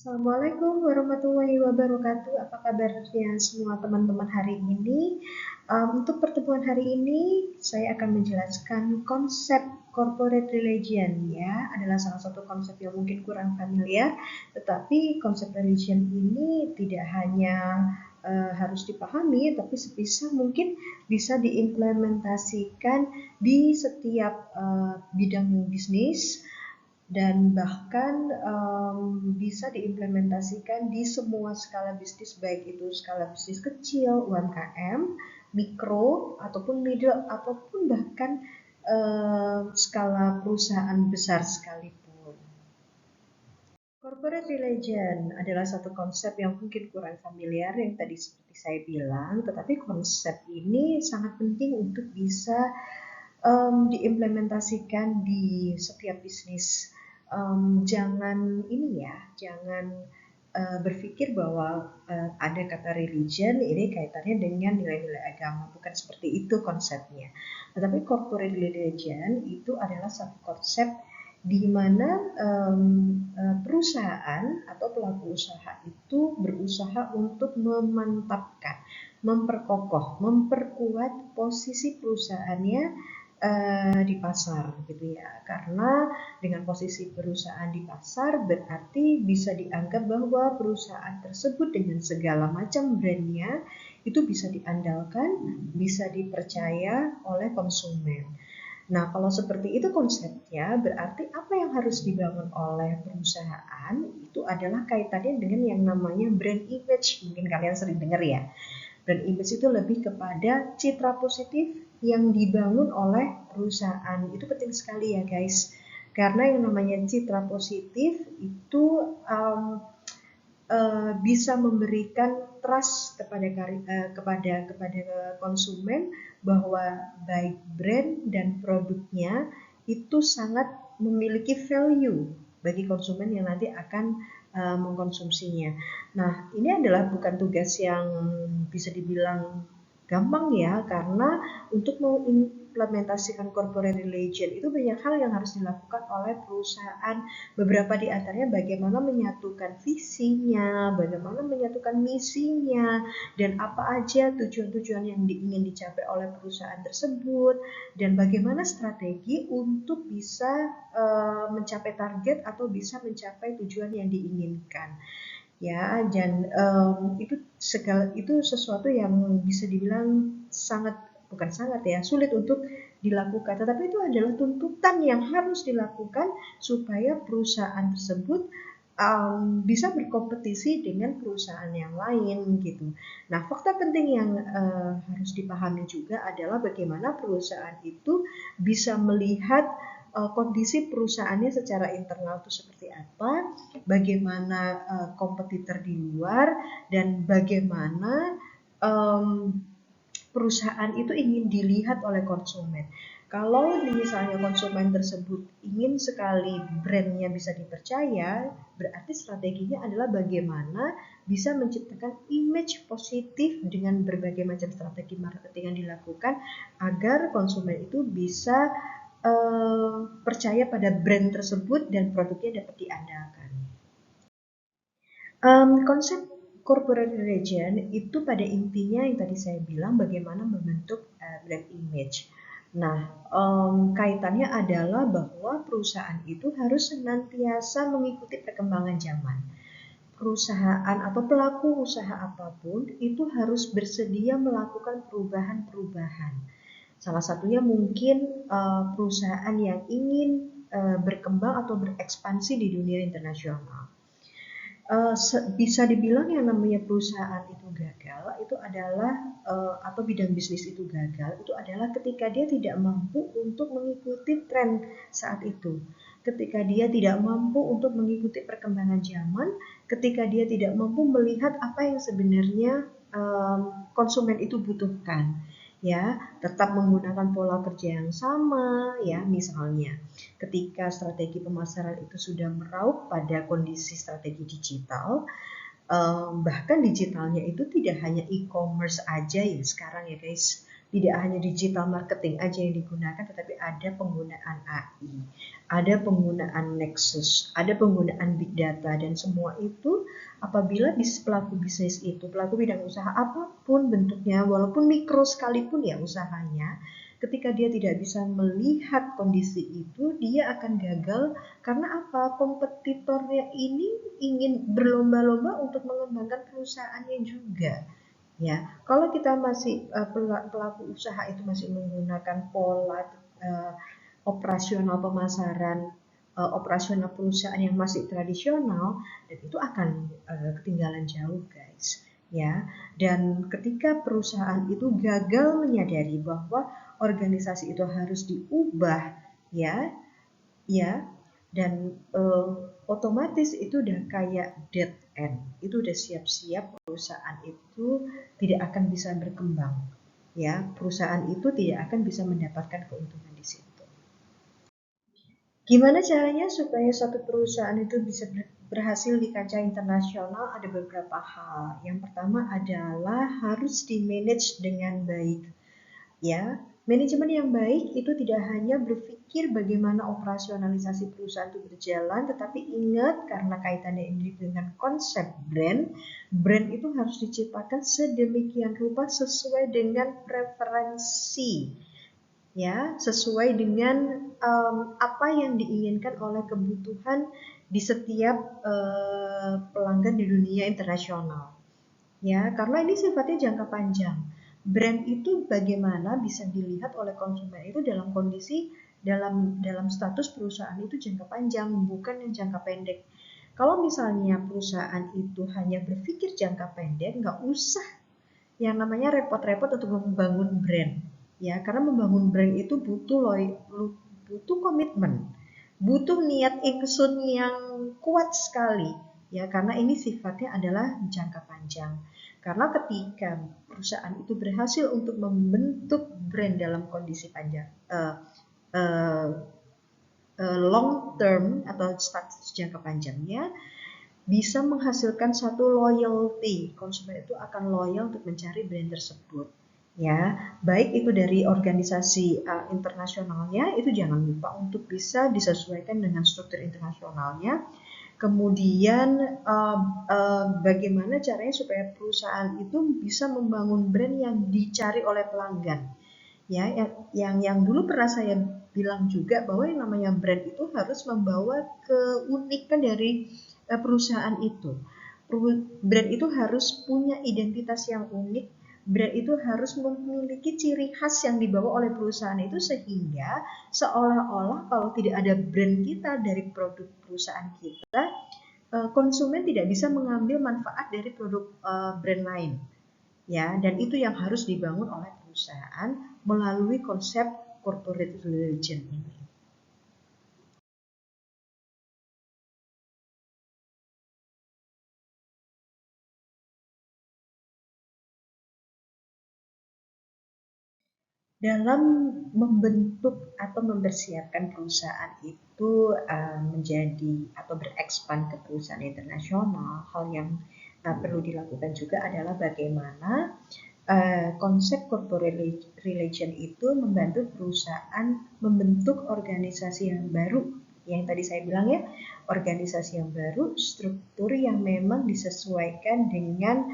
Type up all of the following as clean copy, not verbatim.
Assalamualaikum warahmatullahi wabarakatuh. Apa kabarnya semua teman-teman hari ini? Untuk pertemuan hari ini, saya akan menjelaskan konsep corporate religion ya. Adalah salah satu konsep yang mungkin kurang familiar, tetapi konsep religion ini tidak hanya harus dipahami, tapi sebisa mungkin bisa diimplementasikan di setiap bidang bisnis dan bahkan bisa diimplementasikan di semua skala bisnis, baik itu skala bisnis kecil, UMKM, mikro, ataupun middle, ataupun bahkan skala perusahaan besar sekalipun. Corporate religion adalah satu konsep yang mungkin kurang familiar yang tadi seperti saya bilang, tetapi konsep ini sangat penting untuk bisa diimplementasikan di setiap bisnis. Jangan ini ya, jangan berpikir bahwa ada kata religion ini kaitannya dengan nilai-nilai agama, bukan seperti itu konsepnya. Tetapi corporate religion itu adalah satu konsep di mana perusahaan atau pelaku usaha itu berusaha untuk memantapkan, memperkokoh, memperkuat posisi perusahaannya di pasar gitu ya. Karena dengan posisi perusahaan di pasar berarti bisa dianggap bahwa perusahaan tersebut dengan segala macam brandnya itu bisa diandalkan, bisa dipercaya oleh konsumen. Nah, kalau seperti itu konsepnya, berarti apa yang harus dibangun oleh perusahaan itu adalah kaitannya dengan yang namanya brand image. Mungkin kalian sering dengar ya. Brand image itu lebih kepada citra positif yang dibangun oleh perusahaan. Itu penting sekali ya guys. Karena yang namanya citra positif itu bisa memberikan trust kepada konsumen bahwa baik brand dan produknya itu sangat memiliki value bagi konsumen yang nanti akan mengkonsumsinya. Nah, ini adalah bukan tugas yang bisa dibilang gampang ya, karena untuk mengimplementasikan corporate religion itu banyak hal yang harus dilakukan oleh perusahaan. Beberapa di antaranya bagaimana menyatukan visinya, bagaimana menyatukan misinya, dan apa aja tujuan-tujuan yang ingin dicapai oleh perusahaan tersebut, dan bagaimana strategi untuk bisa mencapai target atau bisa mencapai tujuan yang diinginkan. Ya, dan itu sesuatu yang bisa dibilang bukan sangat ya, sulit untuk dilakukan, tetapi itu adalah tuntutan yang harus dilakukan supaya perusahaan tersebut bisa berkompetisi dengan perusahaan yang lain gitu. Nah, fakta penting yang harus dipahami juga adalah bagaimana perusahaan itu bisa melihat kondisi perusahaannya secara internal itu seperti apa, bagaimana kompetitor di luar, dan bagaimana perusahaan itu ingin dilihat oleh konsumen. Kalau misalnya konsumen tersebut ingin sekali brandnya bisa dipercaya, berarti strateginya adalah bagaimana bisa menciptakan image positif dengan berbagai macam strategi marketing yang dilakukan agar konsumen itu bisa percaya pada brand tersebut dan produknya dapat diandalkan. Konsep corporate religion itu pada intinya yang tadi saya bilang bagaimana membentuk brand image. Nah, kaitannya adalah bahwa perusahaan itu harus senantiasa mengikuti perkembangan zaman. Perusahaan atau pelaku usaha apapun itu harus bersedia melakukan perubahan-perubahan. Salah satunya mungkin perusahaan yang ingin berkembang atau berekspansi di dunia internasional. Bisa dibilang yang namanya perusahaan itu gagal, itu adalah atau bidang bisnis itu gagal, itu adalah ketika dia tidak mampu untuk mengikuti tren saat itu, ketika dia tidak mampu untuk mengikuti perkembangan zaman, ketika dia tidak mampu melihat apa yang sebenarnya konsumen itu butuhkan. Ya, tetap menggunakan pola kerja yang sama, ya, misalnya ketika strategi pemasaran itu sudah meraup pada kondisi strategi digital, bahkan digitalnya itu tidak hanya e-commerce aja ya sekarang ya guys. tidak hanya digital marketing aja yang digunakan, tetapi ada penggunaan AI, ada penggunaan Nexus, ada penggunaan big data, dan semua itu apabila pelaku bisnis itu, pelaku bidang usaha apapun bentuknya, walaupun mikro sekalipun ya usahanya, ketika dia tidak bisa melihat kondisi itu, dia akan gagal karena apa? Kompetitornya ini ingin berlomba-lomba untuk mengembangkan perusahaannya juga. Ya, kalau kita masih pelaku usaha itu masih menggunakan pola operasional pemasaran, operasional perusahaan yang masih tradisional, dan itu akan ketinggalan jauh, guys. Ya, dan ketika perusahaan itu gagal menyadari bahwa organisasi itu harus diubah, ya, ya, dan otomatis itu udah kayak dead end, itu udah siap-siap perusahaan itu tidak akan bisa berkembang, ya, perusahaan itu tidak akan bisa mendapatkan keuntungan di situ. Gimana caranya supaya suatu perusahaan itu bisa berhasil di kancah internasional? Ada beberapa hal. Yang pertama adalah harus di-manage dengan baik. Ya, manajemen yang baik itu tidak hanya berpikir bagaimana operasionalisasi perusahaan itu berjalan, tetapi ingat karena kaitannya ini dengan konsep brand, brand itu harus diciptakan sedemikian rupa sesuai dengan preferensi, ya, sesuai dengan apa yang diinginkan oleh kebutuhan di setiap pelanggan di dunia internasional. Ya, karena ini sifatnya jangka panjang. Brand itu bagaimana bisa dilihat oleh konsumen itu dalam kondisi dalam status perusahaan itu jangka panjang, bukan yang jangka pendek. Kalau misalnya perusahaan itu hanya berpikir jangka pendek, nggak usah yang namanya repot-repot untuk membangun brand. Ya, karena membangun brand itu butuh komitmen, butuh niat ingsun yang kuat sekali. Ya, karena ini sifatnya adalah jangka panjang. Karena ketika perusahaan itu berhasil untuk membentuk brand dalam kondisi panjang, long term atau status jangka panjangnya, bisa menghasilkan satu loyalty. Konsumen itu akan loyal untuk mencari brand tersebut. Ya, baik itu dari organisasi internasionalnya, itu jangan lupa untuk bisa disesuaikan dengan struktur internasionalnya. Kemudian bagaimana caranya supaya perusahaan itu bisa membangun brand yang dicari oleh pelanggan. Ya, yang dulu pernah saya bilang juga bahwa yang namanya brand itu harus membawa keunikan dari perusahaan itu. Brand itu harus punya identitas yang unik. Brand itu harus memiliki ciri khas yang dibawa oleh perusahaan itu, sehingga seolah-olah kalau tidak ada brand kita dari produk perusahaan kita, konsumen tidak bisa mengambil manfaat dari produk brand lain. Ya, dan itu yang harus dibangun oleh perusahaan melalui konsep corporate religion ini. Dalam membentuk atau mempersiapkan perusahaan itu menjadi atau berekspan ke perusahaan internasional, hal yang perlu dilakukan juga adalah bagaimana konsep corporate relation itu membantu perusahaan membentuk organisasi yang baru. Yang tadi saya bilang ya, organisasi yang baru, struktur yang memang disesuaikan dengan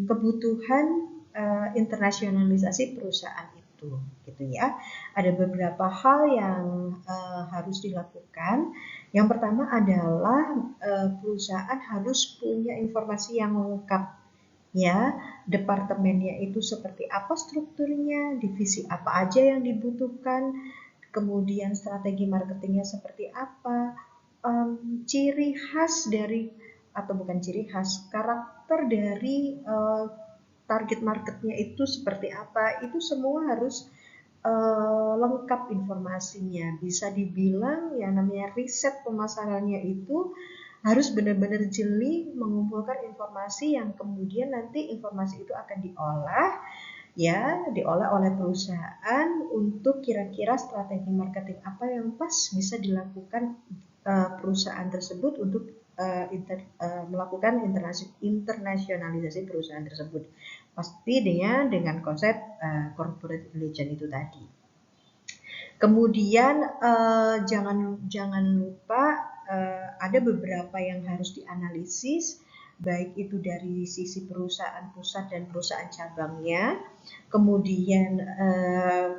kebutuhan internasionalisasi perusahaan itu, gitu ya. Ada beberapa hal yang harus dilakukan. Yang pertama adalah perusahaan harus punya informasi yang lengkap, ya, departemennya itu seperti apa strukturnya, divisi apa aja yang dibutuhkan, kemudian strategi marketingnya seperti apa, ciri khas dari, atau bukan ciri khas, karakter dari target marketnya itu seperti apa, itu semua harus lengkap informasinya. Bisa dibilang ya namanya riset pemasarannya itu harus benar-benar jeli mengumpulkan informasi yang kemudian nanti informasi itu akan diolah oleh perusahaan untuk kira-kira strategi marketing apa yang pas bisa dilakukan perusahaan tersebut untuk melakukan internasionalisasi perusahaan tersebut. pasti dengan konsep corporate religion itu tadi. Kemudian jangan lupa ada beberapa yang harus dianalisis, baik itu dari sisi perusahaan pusat dan perusahaan cabangnya. Kemudian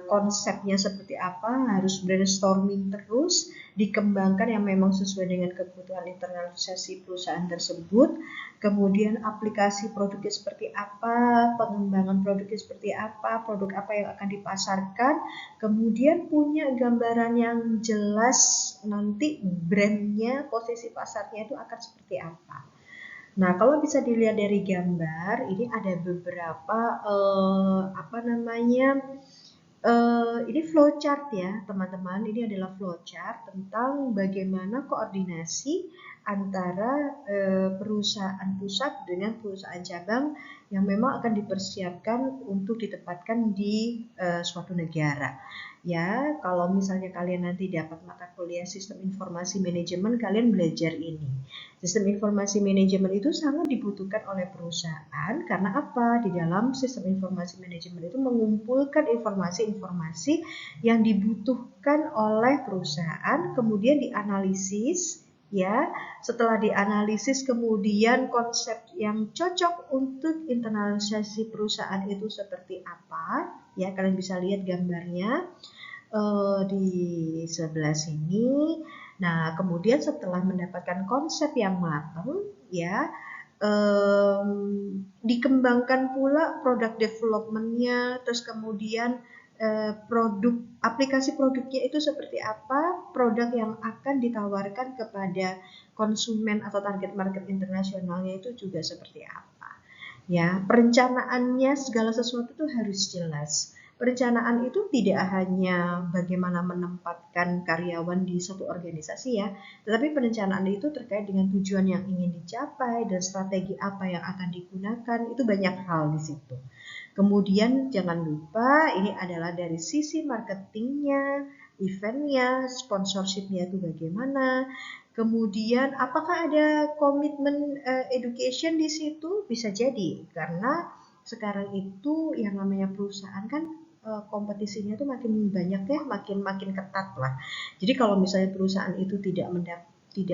konsepnya seperti apa, harus brainstorming terus, dikembangkan yang memang sesuai dengan kebutuhan internalisasi perusahaan tersebut. Kemudian aplikasi produknya seperti apa, pengembangan produknya seperti apa, produk apa yang akan dipasarkan. Kemudian punya gambaran yang jelas nanti brandnya, posisi pasarnya itu akan seperti apa. Nah, kalau bisa dilihat dari gambar, ini ada beberapa ini flowchart ya, teman-teman. Ini adalah flowchart tentang bagaimana koordinasi antara perusahaan pusat dengan perusahaan cabang yang memang akan dipersiapkan untuk ditempatkan di suatu negara. Ya, kalau misalnya kalian nanti dapat mata kuliah sistem informasi manajemen, kalian belajar ini. Sistem informasi manajemen itu sangat dibutuhkan oleh perusahaan karena apa? Di dalam sistem informasi manajemen itu mengumpulkan informasi-informasi yang dibutuhkan oleh perusahaan, kemudian dianalisis. Ya, setelah dianalisis kemudian konsep yang cocok untuk internalisasi perusahaan itu seperti apa? Ya, kalian bisa lihat gambarnya di sebelah sini. Nah, kemudian setelah mendapatkan konsep yang matang, ya, dikembangkan pula produk development-nya, terus kemudian produk aplikasi produknya itu seperti apa, produk yang akan ditawarkan kepada konsumen atau target market internasionalnya itu juga seperti apa. Ya, perencanaannya segala sesuatu itu harus jelas. Perencanaan itu tidak hanya bagaimana menempatkan karyawan di satu organisasi ya, tetapi perencanaan itu terkait dengan tujuan yang ingin dicapai dan strategi apa yang akan digunakan, itu banyak hal di situ. Kemudian jangan lupa ini adalah dari sisi marketingnya, eventnya, sponsorshipnya itu bagaimana. Kemudian apakah ada komitmen education di situ? Bisa jadi karena sekarang itu yang namanya perusahaan kan kompetisinya tuh makin banyak ya, makin ketat lah. Jadi kalau misalnya perusahaan itu tidak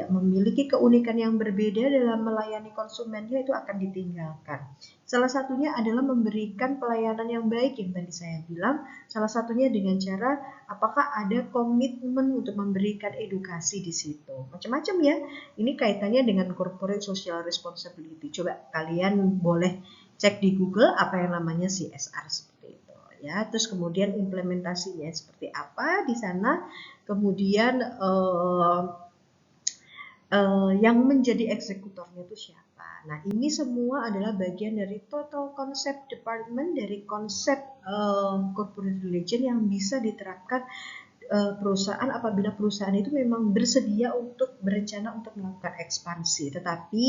memiliki keunikan yang berbeda dalam melayani konsumennya, itu akan ditinggalkan. Salah satunya adalah memberikan pelayanan yang baik yang tadi saya bilang. Salah satunya dengan cara apakah ada komitmen untuk memberikan edukasi di situ. Macam-macam ya. Ini kaitannya dengan corporate social responsibility. Coba kalian boleh cek di Google apa yang namanya CSR seperti itu ya. Terus kemudian implementasinya seperti apa di sana. Kemudian yang menjadi eksekutornya itu siapa. Nah, ini semua adalah bagian dari total konsep department, dari konsep corporate religion yang bisa diterapkan perusahaan apabila perusahaan itu memang bersedia untuk berencana untuk melakukan ekspansi. Tetapi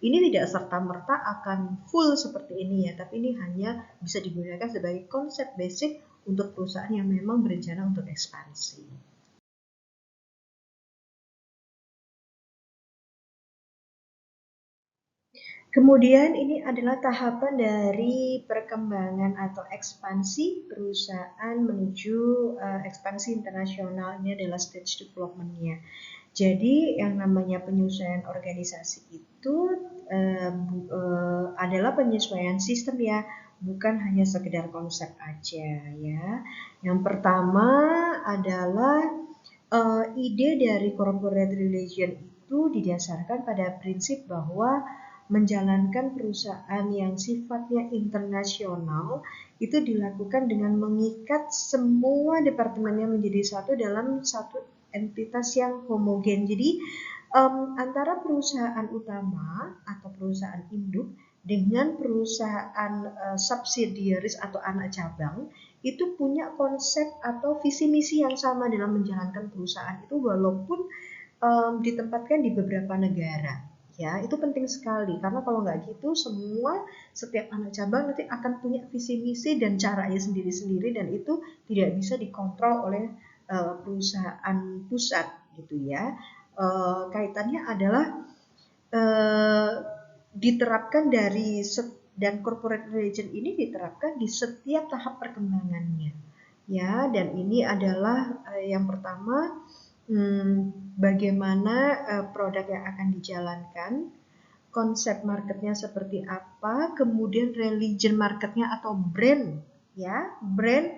ini tidak serta-merta akan full seperti ini ya, tapi ini hanya bisa digunakan sebagai konsep basic untuk perusahaan yang memang berencana untuk ekspansi. Kemudian ini adalah tahapan dari perkembangan atau ekspansi perusahaan menuju ekspansi internasional. Ini adalah stage development-nya. Jadi yang namanya penyesuaian organisasi itu adalah penyesuaian sistem ya, bukan hanya sekedar konsep aja ya. Yang pertama adalah ide dari corporate religion itu didasarkan pada prinsip bahwa menjalankan perusahaan yang sifatnya internasional itu dilakukan dengan mengikat semua departemennya menjadi satu dalam satu entitas yang homogen. Jadi antara perusahaan utama atau perusahaan induk dengan perusahaan subsidiaries atau anak cabang itu punya konsep atau visi misi yang sama dalam menjalankan perusahaan itu walaupun ditempatkan di beberapa negara. Ya, itu penting sekali karena kalau nggak gitu setiap anak cabang nanti akan punya visi misi dan caranya sendiri-sendiri dan itu tidak bisa dikontrol oleh perusahaan pusat gitu ya. Kaitannya adalah diterapkan dari dan corporate religion ini diterapkan di setiap tahap perkembangannya. Ya, dan ini adalah yang pertama, bagaimana produk yang akan dijalankan, konsep marketnya seperti apa, kemudian religion marketnya atau brand, ya, brand.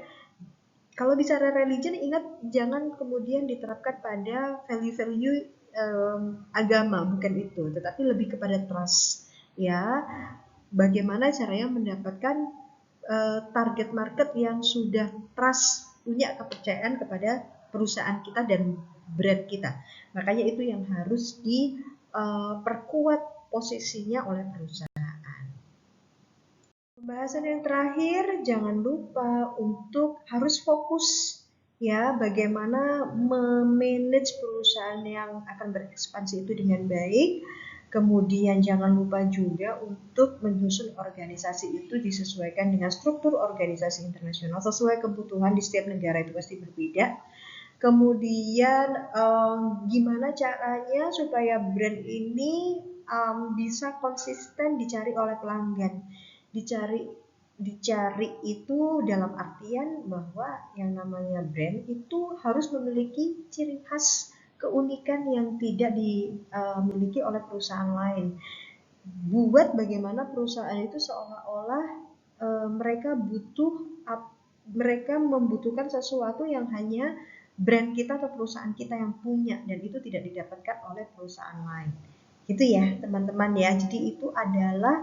Kalau bicara religion, ingat jangan kemudian diterapkan pada value-value agama, bukan itu, tetapi lebih kepada trust, ya. Bagaimana caranya mendapatkan target market yang sudah trust, punya kepercayaan kepada perusahaan kita dan brand kita. Makanya itu yang harus diperkuat posisinya oleh perusahaan. Pembahasan yang terakhir, jangan lupa untuk harus fokus ya bagaimana memanage perusahaan yang akan berekspansi itu dengan baik. Kemudian jangan lupa juga untuk menyusun organisasi itu disesuaikan dengan struktur organisasi internasional sesuai kebutuhan di setiap negara, itu pasti berbeda. Kemudian gimana caranya supaya brand ini bisa konsisten dicari oleh pelanggan. Dicari itu dalam artian bahwa yang namanya brand itu harus memiliki ciri khas, keunikan yang tidak dimiliki oleh perusahaan lain. Buat bagaimana perusahaan itu seolah-olah mereka membutuhkan sesuatu yang hanya brand kita atau perusahaan kita yang punya, dan itu tidak didapatkan oleh perusahaan lain. Gitu ya teman-teman ya. Jadi itu adalah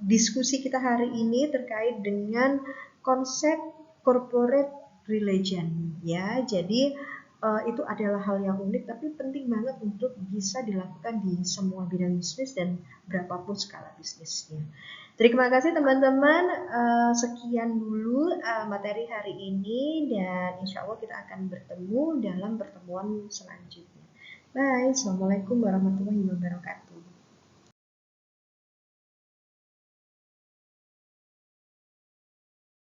diskusi kita hari ini terkait dengan konsep corporate religion ya. Jadi itu adalah hal yang unik tapi penting banget untuk bisa dilakukan di semua bidang bisnis dan berapapun skala bisnisnya. Terima kasih teman-teman, sekian dulu materi hari ini dan insya Allah kita akan bertemu dalam pertemuan selanjutnya. Bye, Assalamualaikum warahmatullahi wabarakatuh.